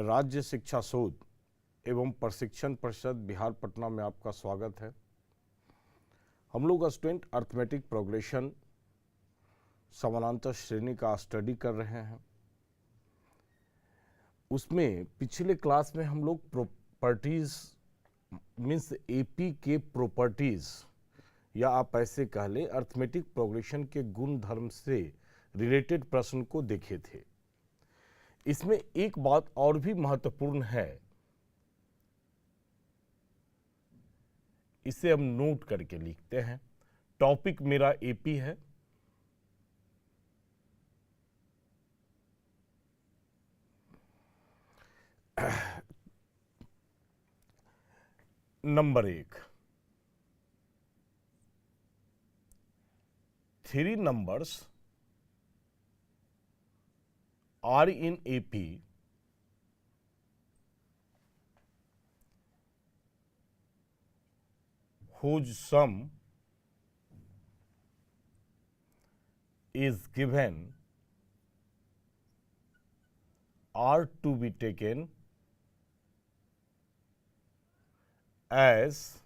राज्य शिक्षा शोध एवं प्रशिक्षण परिषद बिहार पटना में आपका स्वागत है। हम लोग स्टूडेंट अर्थमेटिक प्रोग्रेशन समानांतर श्रेणी का स्टडी कर रहे हैं। उसमें पिछले क्लास में हम लोग प्रॉपर्टीज मीन्स एपी के प्रॉपर्टीज या आप ऐसे कह लें अर्थमेटिक प्रोग्रेशन के गुण धर्म से रिलेटेड प्रश्न को देखे थे। इसमें एक बात और भी महत्वपूर्ण है, इसे हम नोट करके लिखते हैं। टॉपिक मेरा एपी है। Number 1, 3 numbers are in AP whose sum is given are to be taken as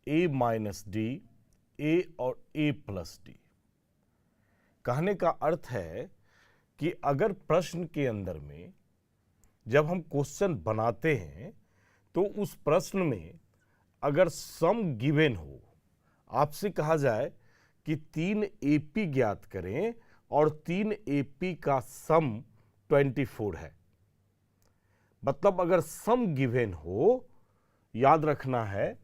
A minus D, A और A plus D। कहने का अर्थ है कि अगर प्रश्न के अंदर में जब हम क्वेश्चन बनाते हैं तो उस प्रश्न में अगर सम गिवन हो, आपसे कहा जाए कि 3 एपी ज्ञात करें और 3 एपी का सम 24 है। मतलब अगर सम गिवन हो, याद रखना है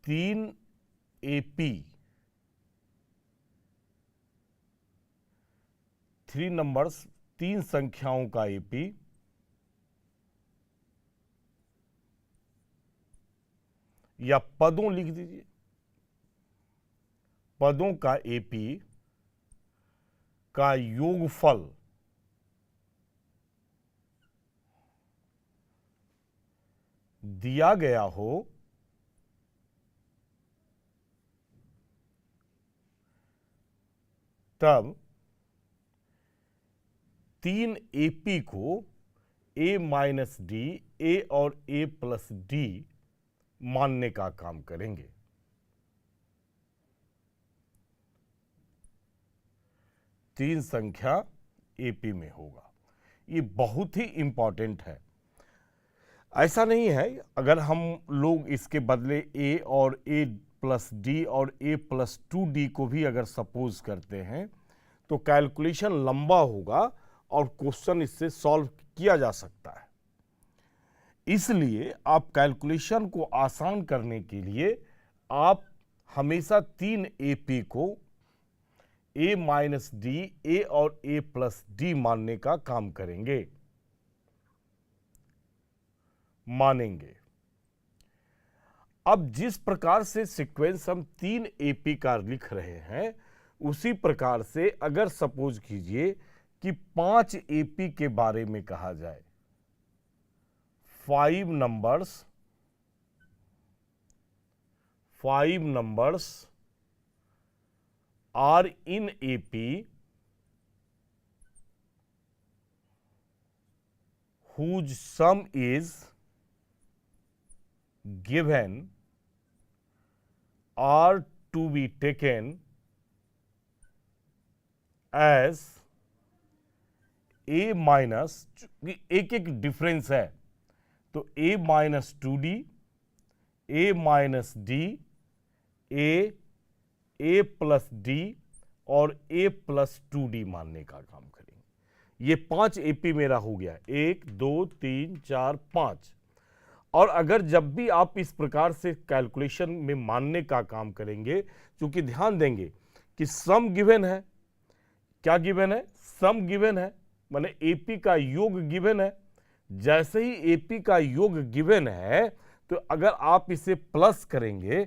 3 एपी 3 नंबर्स 3 संख्याओं का एपी या पदों लिख दीजिए, पदों का एपी का योगफल दिया गया हो तब 3 एपी को A माइनस डी, A और A प्लस डी मानने का काम करेंगे। तीन संख्या एपी में होगा। ये बहुत ही इंपॉर्टेंट है। ऐसा नहीं है अगर हम लोग इसके बदले A और A प्लस डी और A प्लस 2D को भी अगर सपोज करते हैं तो कैलकुलेशन लंबा होगा और क्वेश्चन इससे सॉल्व किया जा सकता है। इसलिए आप कैलकुलेशन को आसान करने के लिए आप हमेशा 3 एपी को A माइनस डी, A और A प्लस डी मानने का काम करेंगे, मानेंगे। अब जिस प्रकार से सीक्वेंस हम 3 एपी का लिख रहे हैं उसी प्रकार से अगर सपोज कीजिए कि 5 एपी के बारे में कहा जाए, 5 numbers are in AP whose sum is given are to be taken as A minus, एक एक डिफरेंस है तो A minus 2D, A minus D, A plus D और A प्लस 2D मानने का काम करेंगे। ये 5 एपी मेरा हो गया, 1 2 3 4 5। और अगर जब भी आप इस प्रकार से कैलकुलेशन में मानने का काम करेंगे, क्योंकि ध्यान देंगे कि सम गिवन है, क्या गिवन है? सम गिवन है, माने एपी का योग गिवन है। जैसे ही एपी का योग गिवन है तो अगर आप इसे प्लस करेंगे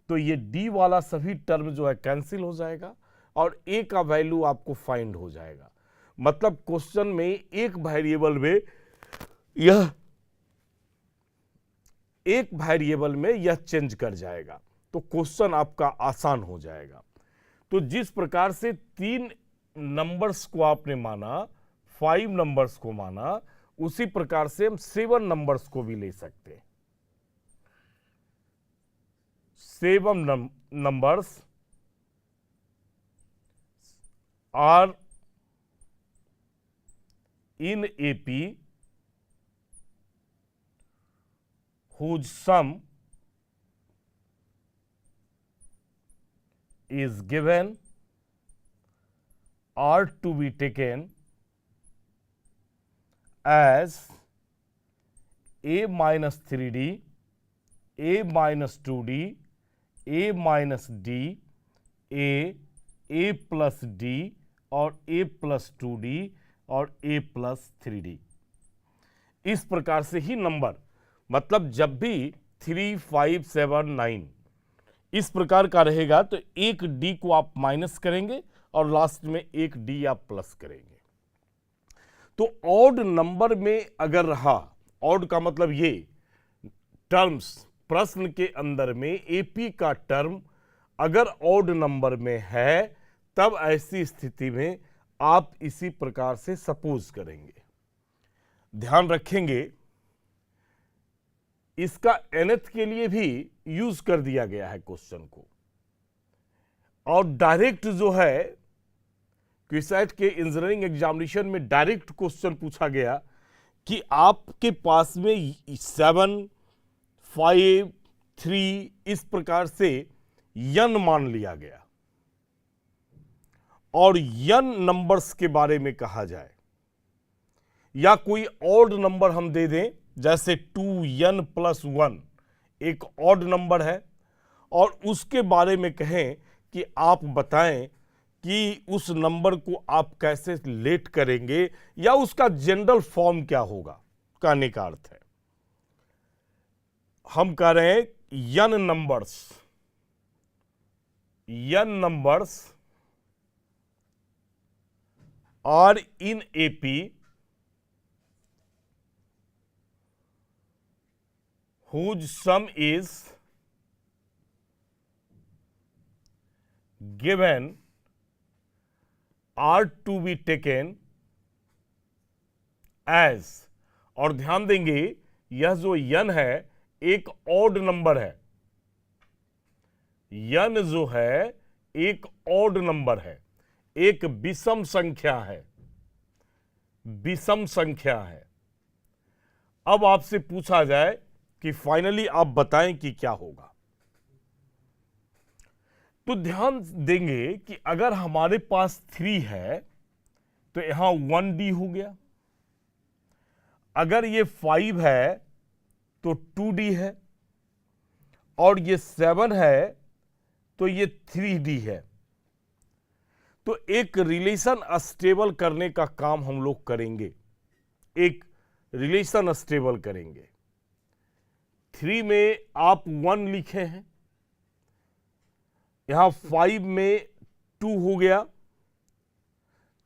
तो ये डी वाला सभी टर्म जो है कैंसिल हो जाएगा और ए का वैल्यू आपको फाइंड हो जाएगा। मतलब क्वेश्चन में एक वेरिएबल में यह चेंज कर जाएगा तो क्वेश्चन आपका आसान हो जाएगा। तो जिस प्रकार से 3 नंबर्स को आपने माना 5 नंबर्स को माना, उसी प्रकार से हम 7 नंबर्स को भी ले सकते हैं। 7 numbers are in AP whose sum is given are to be taken as a minus 3d, a minus 2d, a minus d, a plus d और a plus 2d और a plus 3d। इस प्रकार से ही number, मतलब जब भी 3, 5, 7, 9 इस प्रकार का रहेगा तो एक d को आप माइनस करेंगे और लास्ट में एक d आप प्लस करेंगे। तो ऑड नंबर में अगर रहा, ऑड का मतलब ये टर्म्स प्रश्न के अंदर में एपी का टर्म अगर ऑड नंबर में है, तब ऐसी स्थिति में आप इसी प्रकार से सपोज करेंगे। ध्यान रखेंगे इसका nth के लिए भी यूज कर दिया गया है क्वेश्चन को, और डायरेक्ट जो है क्यूसैट के इंजीनियरिंग एग्जामिनेशन में डायरेक्ट क्वेश्चन पूछा गया कि आपके पास में 7, 5, 3 इस प्रकार से n मान लिया गया और n नंबर्स के बारे में कहा जाए, या कोई ऑड नंबर हम दे दें, जैसे 2n + 1 एक ऑड नंबर है, और उसके बारे में कहें कि आप बताएं कि उस नंबर को आप कैसे लेट करेंगे या उसका जनरल फॉर्म क्या होगा, कहने का अर्थ है हम कह रहे हैं n numbers are in AP whose sum is given are to be taken as, और ध्यान देंगे यह जो n है एक ऑड नंबर है, n जो है एक ऑड नंबर है, एक विषम संख्या है, विषम संख्या है। अब आपसे पूछा जाए कि फाइनली आप बताएं कि क्या होगा, तो ध्यान देंगे कि अगर हमारे पास 3 है तो यहां 1d हो गया, अगर ये 5 है तो 2d है, और ये 7 है तो ये 3d है। तो एक रिलेशन स्टेबल करने का काम हम लोग करेंगे, एक रिलेशन स्टेबल करेंगे। 3 में आप 1 लिखे हैं, यहां 5 में 2 हो गया,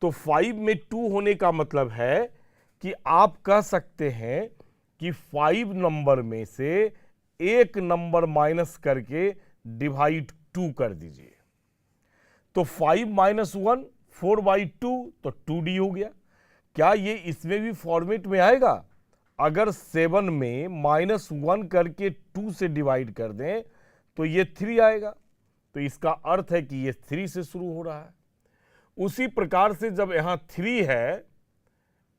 तो 5 में 2 होने का मतलब है कि आप कह सकते हैं कि 5 नंबर में से एक नंबर माइनस करके डिवाइड 2 कर दीजिए, तो 5 - 1 4/2 तो 2d हो गया। क्या ये इसमें भी फॉर्मेट में आएगा? अगर 7 में -1 करके 2 से डिवाइड कर दें तो ये 3 आएगा, तो इसका अर्थ है कि ये 3 से शुरू हो रहा है। उसी प्रकार से जब यहां 3 है,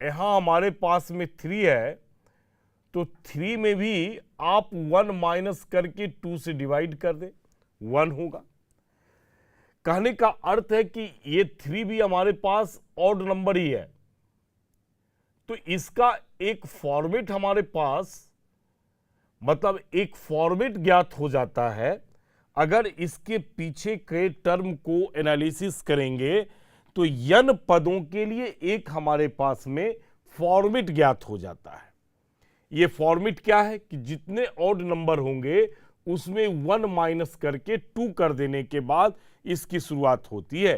यहां हमारे पास में 3 है, तो 3 में भी आप 1 माइनस करके 2 से डिवाइड कर दें, 1 होगा। कहने का अर्थ है कि ये 3 भी हमारे पास ऑड नंबर ही है, तो इसका एक फॉर्मेट हमारे पास, मतलब एक फॉर्मेट ज्ञात हो जाता है। अगर इसके पीछे के टर्म को एनालिसिस करेंगे तो n पदों के लिए एक हमारे पास में फॉर्मेट ज्ञात हो जाता है। ये फॉर्मेट क्या है कि जितने ऑड नंबर होंगे उसमें 1 माइनस करके 2 कर देने के बाद इसकी शुरुआत होती है।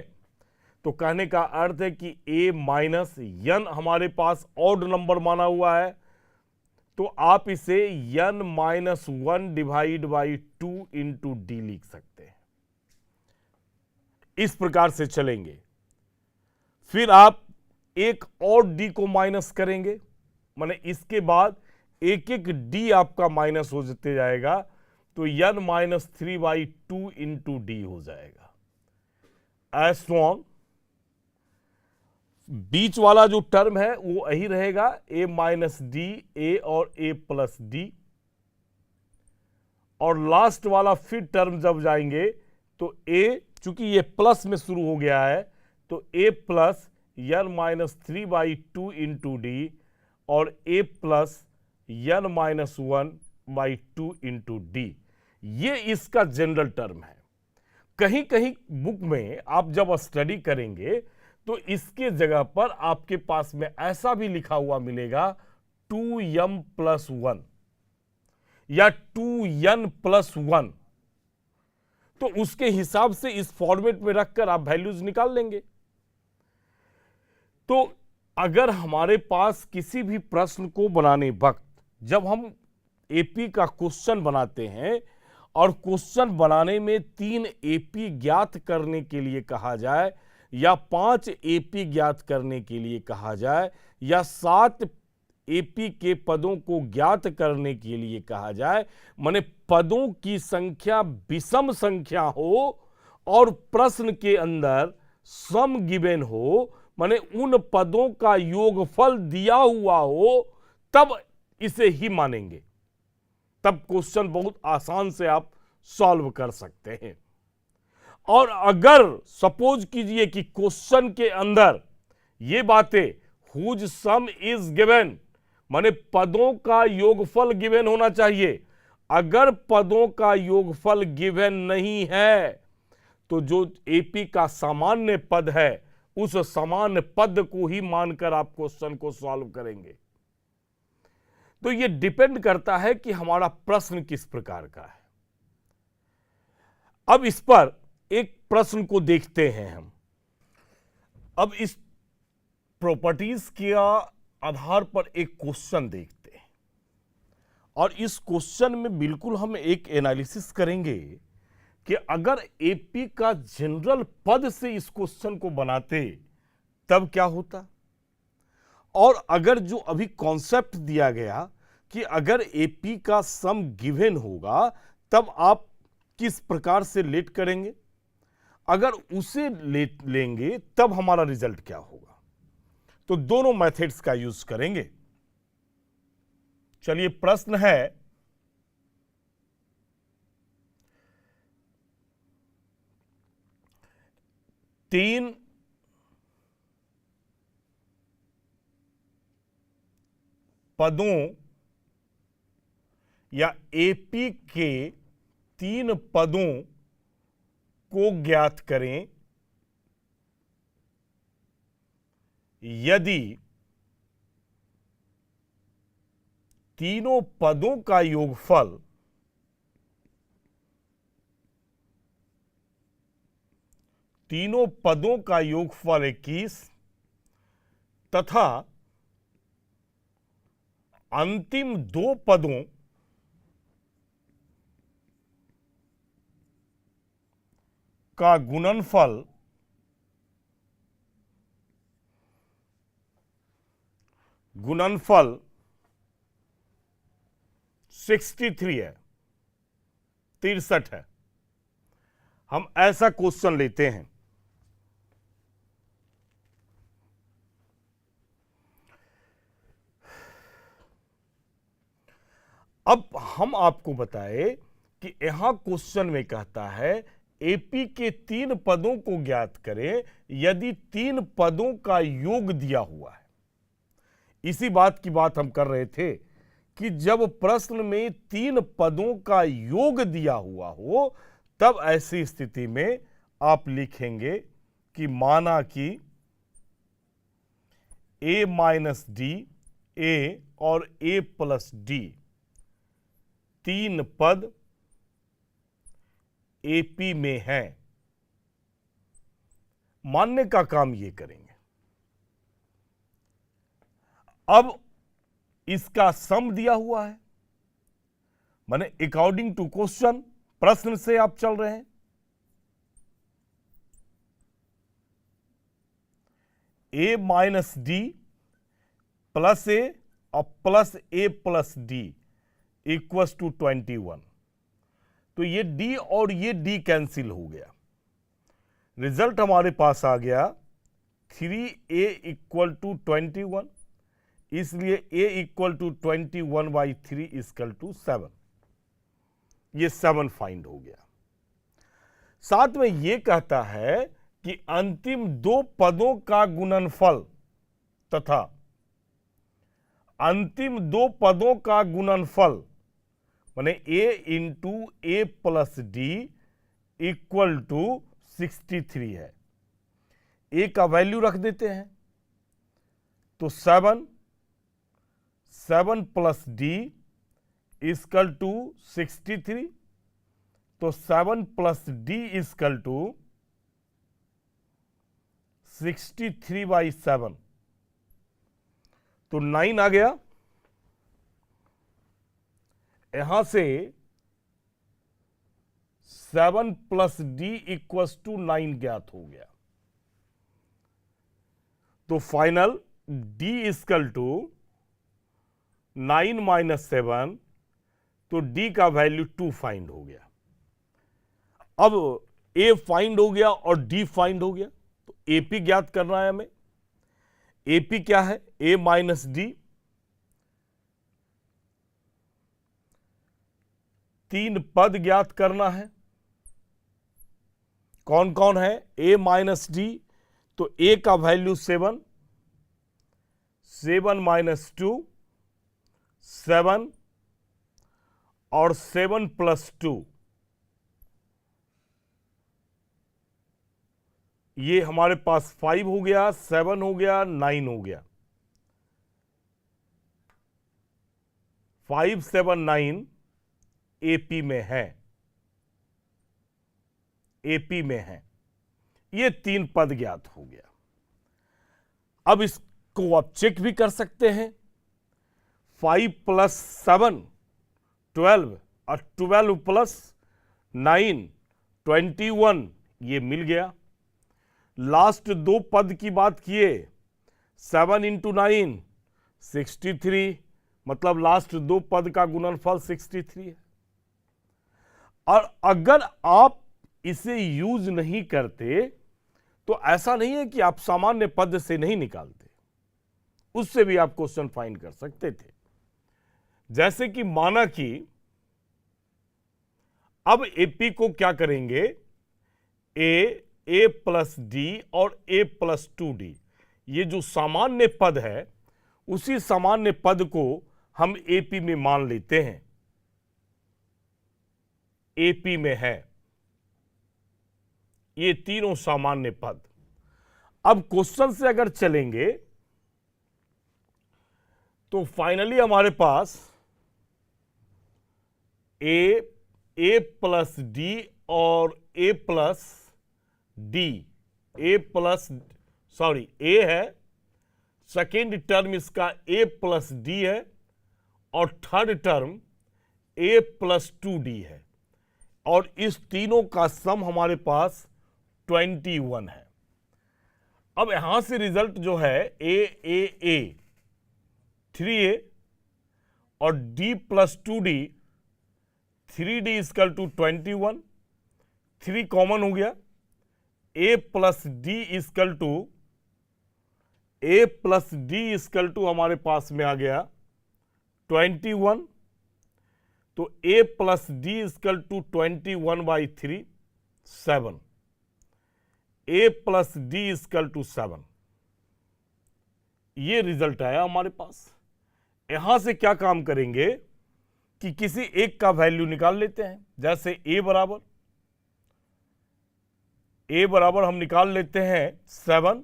तो कहने का अर्थ है कि a माइनस n हमारे पास ऑड नंबर माना हुआ है, तो आप इसे n - 1 divide by 2 into d लिख सकते हैं। इस प्रकार से चलेंगे। फिर आप एक और डी को माइनस करेंगे, माने इसके बाद एक एक डी आपका माइनस हो जाते जाएगा, तो n माइनस 3/2 इंटू डी हो जाएगा। एज ऑन बीच वाला जो टर्म है वो यही रहेगा, a माइनस डी, ए और a प्लस डी, और लास्ट वाला फिर टर्म जब जाएंगे तो a, चूंकि ये प्लस में शुरू हो गया है, तो a plus n minus 3/2 into d और a plus n minus 1/2 into d. ये इसका जनरल टर्म है। कहीं कहीं बुक में आप जब स्टडी करेंगे तो इसके जगह पर आपके पास में ऐसा भी लिखा हुआ मिलेगा 2m प्लस 1 या 2n प्लस 1, तो उसके हिसाब से इस फॉर्मेट में रखकर आप वैल्यूज निकाल लेंगे। तो अगर हमारे पास किसी भी प्रश्न को बनाने वक्त जब हम एपी का क्वेश्चन बनाते हैं और क्वेश्चन बनाने में 3 एपी ज्ञात करने के लिए कहा जाए या 5 एपी ज्ञात करने के लिए कहा जाए या 7 एपी के पदों को ज्ञात करने के लिए कहा जाए, माने पदों की संख्या विषम संख्या हो और प्रश्न के अंदर सम गिवन हो, माने उन पदों का योगफल दिया हुआ हो, तब इसे ही मानेंगे। तब क्वेश्चन बहुत आसान से आप सॉल्व कर सकते हैं। और अगर सपोज कीजिए कि क्वेश्चन के अंदर ये बातें हुज सम इज गिवन, माने पदों का योगफल गिवन होना चाहिए, अगर पदों का योगफल गिवन नहीं है तो जो एपी का सामान्य पद है उस सामान्य पद को ही मानकर आप क्वेश्चन को सॉल्व करेंगे। तो ये डिपेंड करता है कि हमारा प्रश्न किस प्रकार का है। अब इस पर एक प्रश्न को देखते हैं हम। अब इस प्रॉपर्टीज के आधार पर एक क्वेश्चन देखते हैं और इस क्वेश्चन में बिल्कुल हम एक एनालिसिस करेंगे कि अगर एपी का जनरल पद से इस क्वेश्चन को बनाते तब क्या होता, और अगर जो अभी कॉन्सेप्ट दिया गया कि अगर एपी का सम गिवन होगा तब आप किस प्रकार से लेट करेंगे, अगर उसे लेंगे तब हमारा रिजल्ट क्या होगा। तो दोनों मेथड्स का यूज करेंगे। चलिए प्रश्न है, तीन पदों या एपी के 3 पदों को ज्ञात करें यदि तीनों पदों का योगफल तीनों पदों का योगफल 21 तथा अंतिम 2 पदों का गुणनफल गुणनफल 63 है, 63 है। हम ऐसा क्वेश्चन लेते हैं। अब हम आपको बताएं कि यहां क्वेश्चन में कहता है एपी के 3 पदों को ज्ञात करें यदि 3 पदों का योग दिया हुआ है। इसी बात की बात हम कर रहे थे कि जब प्रश्न में 3 पदों का योग दिया हुआ हो तब ऐसी स्थिति में आप लिखेंगे कि माना कि a माइनस डी, ए और a प्लस डी 3 पद एपी में है। मानने का काम ये करेंगे। अब इसका सम दिया हुआ है, माने अकॉर्डिंग टू क्वेश्चन, प्रश्न से आप चल रहे हैं। A minus D plus A और plus A plus D equals to 21। तो ये डी और ये डी कैंसिल हो गया, रिजल्ट हमारे पास आ गया 3a इक्वल टू 21, इसलिए a equal to 21/3 equal to 7। ये 7 फाइंड हो गया। साथ में ये कहता है कि अंतिम दो पदों का गुणनफल तथा अंतिम दो पदों का गुणनफल माने a into A plus D equal to 63 है। a का वैल्यू रख देते हैं, तो 7 प्लस डी इक्वल टू 63, तो 7 प्लस डी इक्वल टू 63/7, तो 9 आ गया। यहां से 7 प्लस डी इक्वल्स टू 9 ज्ञात हो गया, तो final D equal to 9 minus 7, तो डी का वैल्यू 2 फाइंड हो गया। अब ए फाइंड हो गया और डी फाइंड हो गया, तो एपी ज्ञात करना है हमें। एपी क्या है? ए माइनस डी, 3 पद ज्ञात करना है। कौन कौन है? ए माइनस डी, तो ए का वैल्यू 7, 7 माइनस 2 7 और 7 प्लस 2, ये हमारे पास 5 हो गया, 7 हो गया, 9 हो गया। 5 7 9 एपी में है, एपी में है। ये 3 पद ज्ञात हो गया। अब इसको आप चेक भी कर सकते हैं। 5 प्लस 7 12 और 12 प्लस 9 21, ये मिल गया। लास्ट दो पद की बात किए, 7 इंटू 9 63, मतलब लास्ट दो पद का गुणनफल 63 है। और अगर आप इसे यूज नहीं करते तो ऐसा नहीं है कि आप सामान्य पद से नहीं निकालते, उससे भी आप क्वेश्चन फाइंड कर सकते थे। जैसे कि माना कि अब एपी को क्या करेंगे, ए प्लस डी और ए प्लस 2d, ये जो सामान्य पद है उसी सामान्य पद को हम एपी में मान लेते हैं, एपी में है ये तीनों सामान्य पद। अब क्वेश्चन से अगर चलेंगे तो फाइनली हमारे पास ए प्लस डी और ए प्लस डी, ए है, सेकेंड टर्म इसका ए प्लस डी है और थर्ड टर्म ए प्लस 2d है, और इस तीनों का सम हमारे पास 21 है। अब यहां से रिजल्ट जो है ए 3a और d plus 2d, 3d equal to 21, 3 common हो गया, a plus D equal to हमारे पास में आ गया 21, तो a plus D equal to 21/3 7, a plus D equal to 7, ये रिजल्ट आया हमारे पास। यहां से क्या काम करेंगे कि किसी एक का वैल्यू निकाल लेते हैं। जैसे a बराबर हम निकाल लेते हैं 7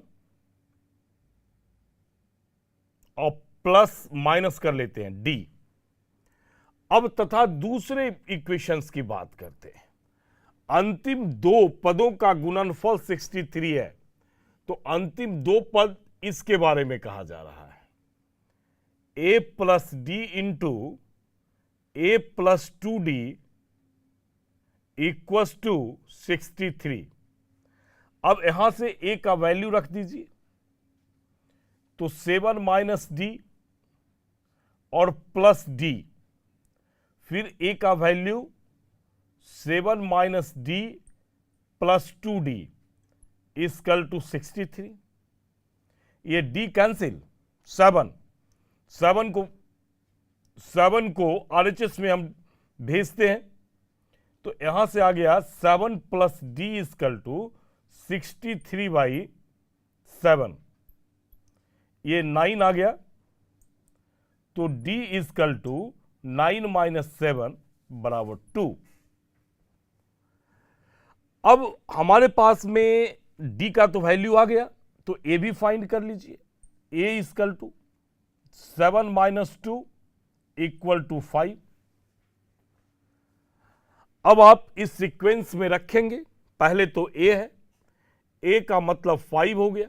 और प्लस माइनस कर लेते हैं d। अब तथा दूसरे इक्वेशंस की बात करते हैं। अंतिम दो पदों का गुणनफल 63 है, तो अंतिम दो पद इसके बारे में कहा जा रहा है, a plus D into A plus 2d equals to 63। अब यहां से a का वैल्यू रख दीजिए, तो 7 माइनस डी और प्लस डी, फिर ए का value 7 minus D plus 2d equal to 63। ये डी कैंसिल, 7 को आरएचएस में हम भेजते हैं, तो यहां से आ गया 7 प्लस डी इक्वल टू 63/7। ये 9 आ गया, तो d इक्वल टू 9 माइनस 7 बराबर 2। अब हमारे पास में d का तो वैल्यू आ गया, तो a भी फाइंड कर लीजिए। a equal to 7 minus 2 equal to 5। अब आप इस सीक्वेंस में रखेंगे, पहले तो a है, a का मतलब 5 हो गया,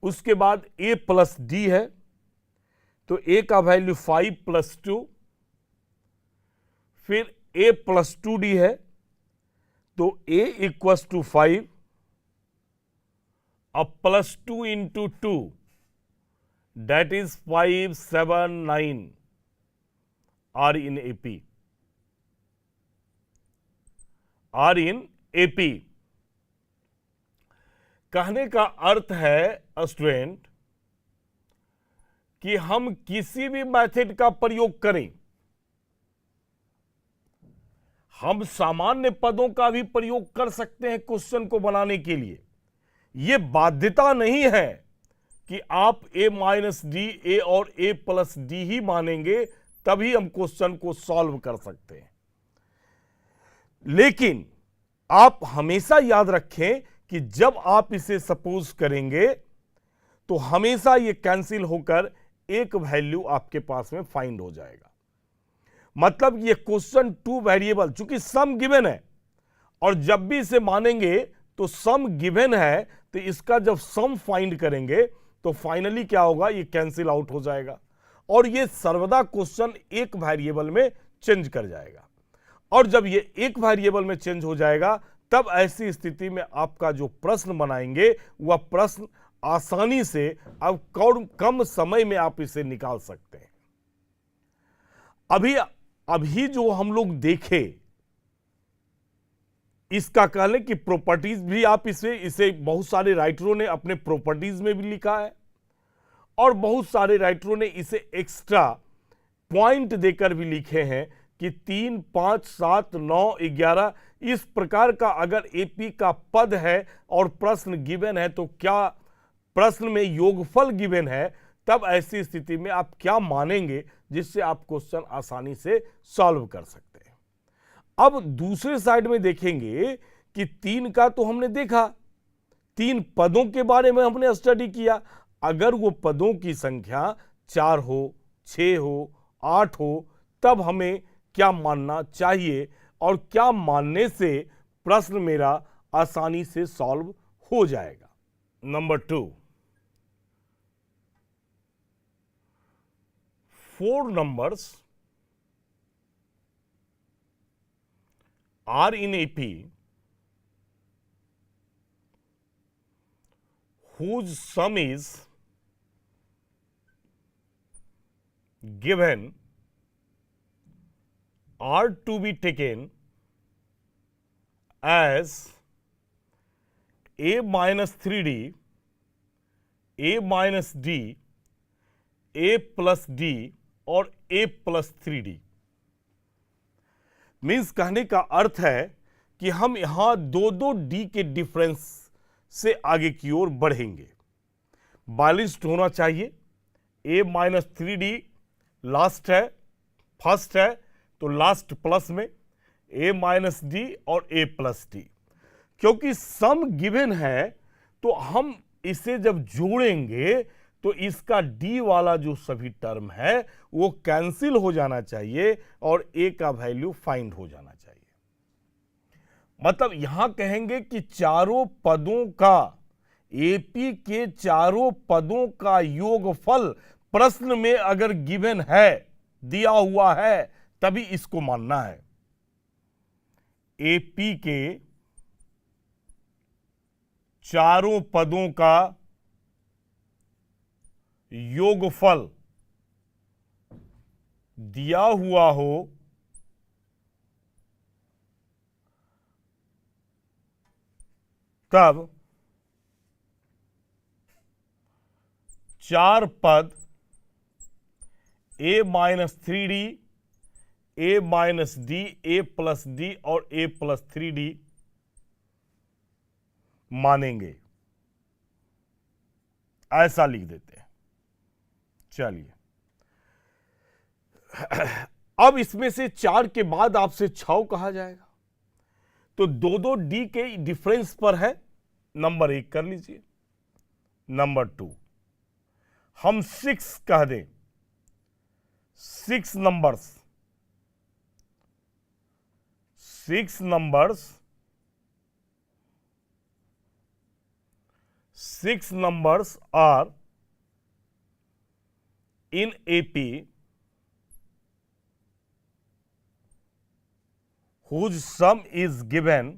उसके बाद a प्लस डी है, तो a का वैल्यू 5 प्लस 2, फिर a प्लस 2d है, तो a इक्वल्स टू 5, अब plus 2 into 2 that is 5, 7, 9 are in AP, are in AP. कहने का अर्थ है स्टूडेंट कि हम किसी भी मेथड का प्रयोग करें, हम सामान्य पदों का भी प्रयोग कर सकते हैं क्वेश्चन को बनाने के लिए। यह बाध्यता नहीं है कि आप a माइनस डी ए और a प्लस डी ही मानेंगे तभी हम क्वेश्चन को सॉल्व कर सकते हैं। लेकिन आप हमेशा याद रखें कि जब आप इसे सपोज करेंगे तो हमेशा ये कैंसिल होकर एक वैल्यू आपके पास में फाइंड हो जाएगा। मतलब ये क्वेश्चन 2 वेरिएबल, चूंकि सम गिवन है और जब भी इसे मानेंगे तो सम गिवन है, तो इसका जब सम फाइंड करेंगे तो फाइनली क्या होगा, ये कैंसिल आउट हो जाएगा और ये सर्वदा क्वेश्चन एक वेरिएबल में चेंज कर जाएगा। और जब ये एक वेरिएबल में चेंज हो जाएगा तब ऐसी स्थिति में आपका जो प्रश्न बनाएंगे वह प्रश्न आसानी से अब कम समय में आप इसे निकाल सकते हैं। अभी जो हम लोग देखे, इसका कह लें कि प्रॉपर्टीज भी आप इसे बहुत सारे राइटरों ने अपने प्रॉपर्टीज में भी लिखा है और बहुत सारे राइटरों ने इसे एक्स्ट्रा पॉइंट देकर भी लिखे हैं कि 3, 5, 7, 9, 11 इस प्रकार का अगर एपी का पद है और प्रश्न गिवन है, तो क्या प्रश्न में योगफल गिवन है, तब ऐसी स्थिति में आप क्या मानेंगे जिससे आप क्वेश्चन आसानी से सॉल्व कर सकते हैं। अब दूसरे साइड में देखेंगे कि 3 का तो हमने देखा, 3 पदों के बारे में हमने स्टडी किया। अगर वो पदों की संख्या 4 हो, 6 हो, 8 हो, तब हमें क्या मानना चाहिए और क्या मानने से प्रश्न मेरा आसानी से सॉल्व हो जाएगा। Number 2, 4 numbers are in AP whose sum is given are to be taken as a minus 3d, a minus d, a plus d और a प्लस 3d। मीन्स कहने का अर्थ है कि हम यहां 2 d के डिफरेंस से आगे की ओर बढ़ेंगे। बैलेंस्ड होना चाहिए। a माइनस 3d लास्ट है, फर्स्ट है, तो लास्ट प्लस में a माइनस डी और a प्लस डी। क्योंकि सम गिवन है तो हम इसे जब जोड़ेंगे तो इसका d वाला जो सभी टर्म है वो कैंसिल हो जाना चाहिए और a का वैल्यू फाइंड हो जाना चाहिए। मतलब यहां कहेंगे कि चारों पदों का, एपी के चारों पदों का योगफल प्रश्न में अगर गिवन है, दिया हुआ है, तभी इसको मानना है। एपी के चारों पदों का योगफल दिया हुआ हो तब 4 पद a-3d, a-d, a+d और a+3d मानेंगे। ऐसा लिख देते हैं। चलिए, अब इसमें से 4 के बाद आपसे 6 कहा जाएगा, तो दो डी के डिफरेंस पर है। नंबर 1 कर लीजिए। नंबर 2 हम 6 कह दें। 6 numbers 6 numbers are in AP whose sum is given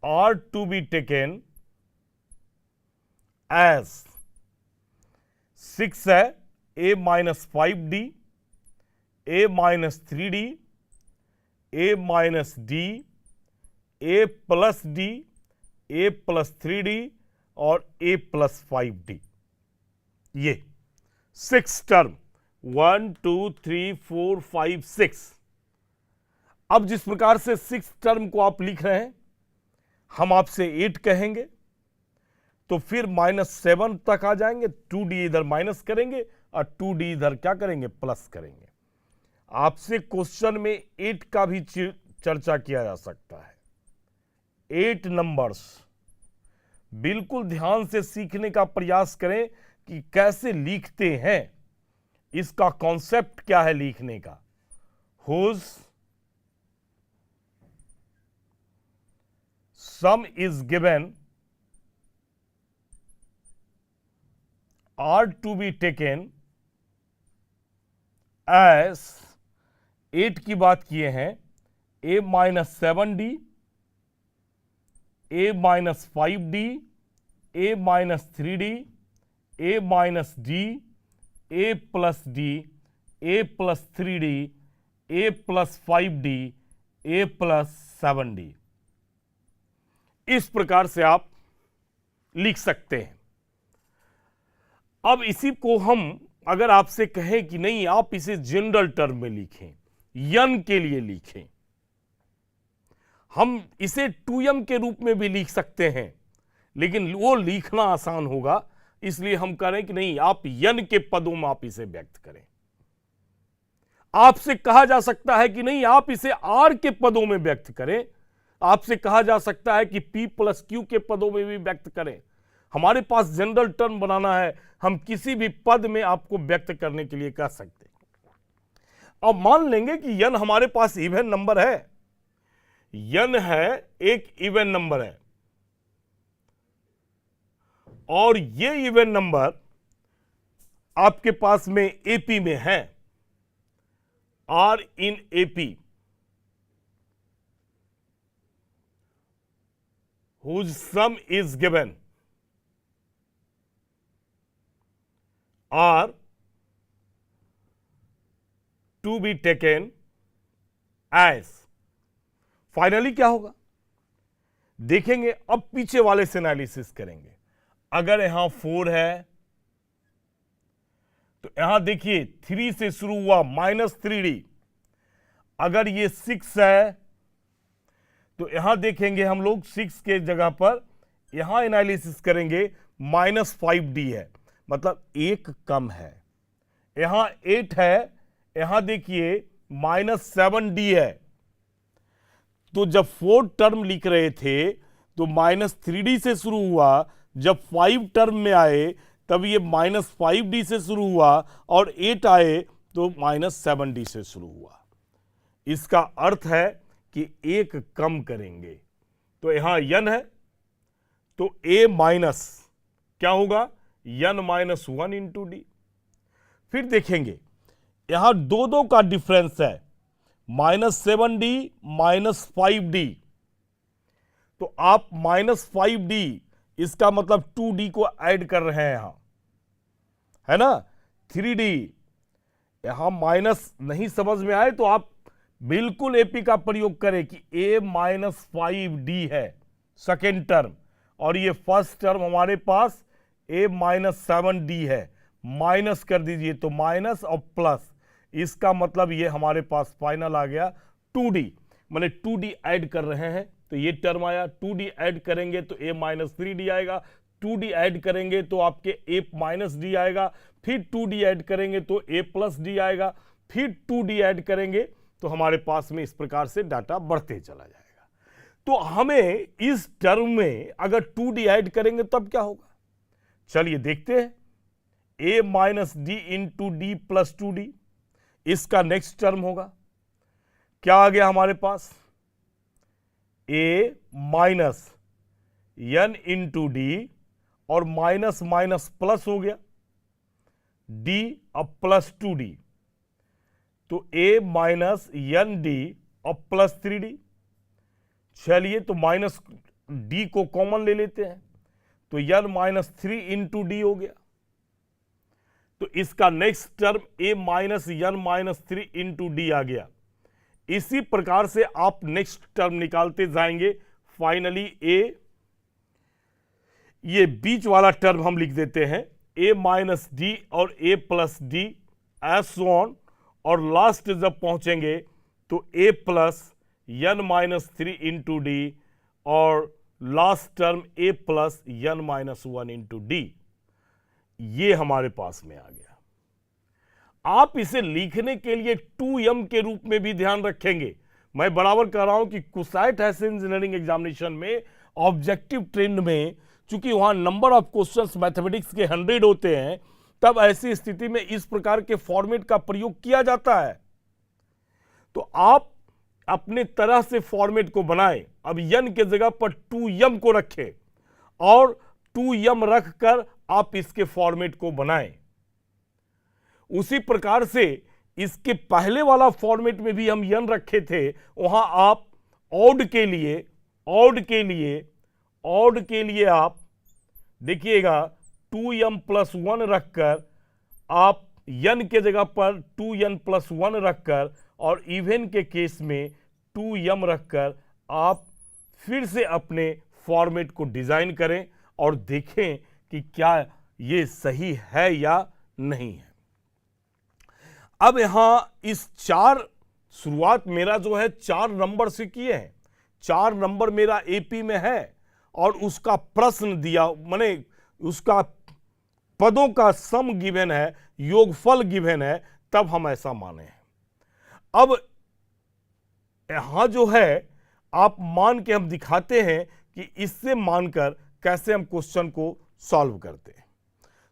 are to be taken as 6 है a-5d, a-3d, a-d, a+d, a+3d और a+5d। ये 6 टर्म 1 2 3 4 5 6। अब जिस प्रकार से 6 टर्म को आप लिख रहे हैं, हम आपसे 8 कहेंगे तो फिर -7 तक आ जाएंगे। 2d इधर माइनस करेंगे और 2d इधर क्या करेंगे, प्लस करेंगे। आपसे क्वेश्चन में 8 का भी चर्चा किया जा सकता है। 8 नंबर्स बिल्कुल ध्यान से सीखने का प्रयास करें कि कैसे लिखते हैं, इसका कॉन्सेप्ट क्या है लिखने का। Whose sum is given are to be taken as 8 की बात किए हैं a-7d, a-5d, a-3d, a-d, a+d, a+3d, a+5d, a+7d। इस प्रकार से आप लिख सकते हैं। अब इसी को हम अगर आपसे कहें कि नहीं आप इसे जनरल टर्म में लिखें, यन के लिए लिखें, हम इसे 2m के रूप में भी लिख सकते हैं, लेकिन वो लिखना आसान होगा, इसलिए हम कह रहे हैं कि नहीं आप यन के पदों में आप इसे व्यक्त करें। आपसे कहा जा सकता है कि नहीं आप इसे आर के पदों में व्यक्त करें, आपसे कहा जा सकता है कि p+q के पदों में भी व्यक्त करें। हमारे पास जनरल टर्म बनाना है, हम किसी भी पद में आपको व्यक्त करने के लिए कह सकते हैं। अब मान लेंगे कि यन हमारे पास इवन नंबर है, यन है एक इवन नंबर है और ये इवन नंबर आपके पास में एपी में है, are in AP, whose sum is given are to be taken as। Finally क्या होगा देखेंगे। अब पीछे वाले से एनालिसिस करेंगे। अगर यहां 4 है तो यहां देखिए 3 से शुरू हुआ -3d। अगर ये 6 है तो यहां देखेंगे हम लोग 6 के जगह पर यहां एनालिसिस करेंगे -5d है, मतलब 1 कम है। यहां 8 है, यहां देखिए -7d है। तो जब 4 टर्म लिख रहे थे तो -3d से शुरू हुआ, जब 5 टर्म में आए तब ये -5d से शुरू हुआ और 8 आए तो -7d से शुरू हुआ। इसका अर्थ है कि 1 कम करेंगे। तो यहां यन है तो a माइनस क्या होगा, यन -1 इंटू डी। फिर देखेंगे यहां 2 का डिफरेंस है, -7d, -5d। तो आप -5d इसका मतलब 2D को ऐड कर रहे हैं यहां, है ना। 3D, यहां माइनस नहीं समझ में आए तो आप बिल्कुल एपी का प्रयोग करें कि a माइनस 5D है सेकेंड टर्म, और ये फर्स्ट टर्म हमारे पास a माइनस 7D है, माइनस कर दीजिए तो माइनस और प्लस, इसका मतलब ये हमारे पास फाइनल आ गया 2D, माने 2D ऐड कर रहे हैं तो ये टर्म आया। 2D ऐड करेंगे तो a माइनस 3D आएगा, 2D ऐड करेंगे तो आपके a माइनस D आएगा, फिर 2D ऐड करेंगे तो a प्लस D आएगा, फिर 2D ऐड करेंगे तो हमारे पास में इस प्रकार से डाटा बढ़ते चला जाएगा। तो हमें इस टर्म में अगर 2D ऐड करेंगे तब क्या होगा, चलिए देखते हैं। a minus D into D plus 2D, इसका नेक्स्ट टर्म होगा, क्या आ गया हमारे पास, a minus n into d, और माइनस माइनस प्लस हो गया d अब प्लस 2D, तो a माइनस n d और प्लस 3D। चलिए तो माइनस d को कॉमन ले लेते हैं तो n माइनस 3 इंटू डी हो गया, तो इसका next term a minus n minus 3 into d आ गया। इसी प्रकार से आप नेक्स्ट टर्म निकालते जाएंगे, फाइनली a, ये बीच वाला टर्म हम लिख देते हैं a माइनस डी और a plus d so on, और लास्ट जब पहुंचेंगे तो a plus n minus 3 into d, और last term a plus n minus 1 into d, ये हमारे पास में आ गया। आप इसे लिखने के लिए 2m के रूप में भी ध्यान रखेंगे। मैं बराबर कह रहा हूं कि कुसाइट ऐसे इंजीनियरिंग एग्जामिनेशन में ऑब्जेक्टिव ट्रेंड में, चूंकि वहां नंबर ऑफ क्वेश्चंस मैथमेटिक्स के 100 होते हैं, तब ऐसी स्थिति में इस प्रकार के फॉर्मेट का प्रयोग किया जाता है। तो आप अपने तरह से फॉर्मेट को बनाएं। अब n के जगह पर 2m को रखें और 2m रखकर आप इसके फॉर्मेट को बनाएं। उसी प्रकार से इसके पहले वाला फॉर्मेट में भी हम n रखे थे, वहां आप ऑड के लिए आप देखिएगा 2m प्लस 1 रखकर, आप n के जगह पर 2n प्लस 1 रखकर, और इवन के केस में 2m रखकर आप फिर से अपने फॉर्मेट को डिजाइन करें और देखें कि क्या ये सही है या नहीं है। अब यहां इस 4 शुरुआत मेरा जो है 4 नंबर से किए हैं, 4 नंबर मेरा एपी में है और उसका प्रश्न दिया, माने उसका पदों का सम गिवन है, योगफल गिवन है, तब हम ऐसा माने हैं। अब यहां जो है आप मान के हम दिखाते हैं कि इससे मानकर कैसे हम क्वेश्चन को सॉल्व करते हैं।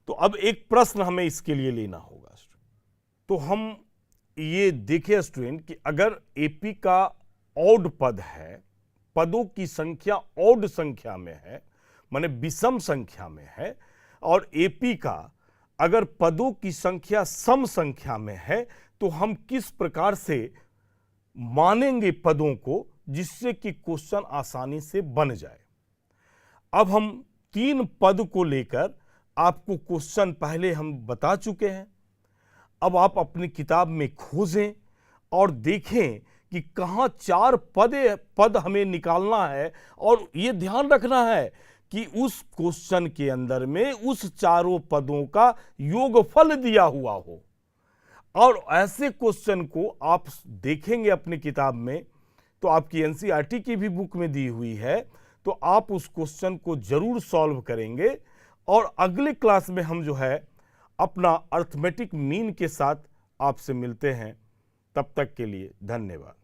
तो अब एक प्रश्न हमें इसके लिए लेना होगा। तो हम ये देखें स्टूडेंट कि अगर एपी का ऑड पद है, पदों की संख्या ऑड संख्या में है, माने विषम संख्या में है, और एपी का अगर पदों की संख्या सम संख्या में है, तो हम किस प्रकार से मानेंगे पदों को जिससे कि क्वेश्चन आसानी से बन जाए। अब हम 3 पद को लेकर आपको क्वेश्चन पहले हम बता चुके हैं। अब आप अपनी किताब में खोजें और देखें कि कहाँ 4 पद हमें निकालना है, और ये ध्यान रखना है कि उस क्वेश्चन के अंदर में उस 4 पदों का योगफल दिया हुआ हो। और ऐसे क्वेश्चन को आप देखेंगे अपनी किताब में, तो आपकी एनसीईआरटी की भी बुक में दी हुई है, तो आप उस क्वेश्चन को जरूर सॉल्व करेंगे। और अगले क्लास में हम जो है अपना अर्थमेटिक मीन के साथ आपसे मिलते हैं। तब तक के लिए धन्यवाद।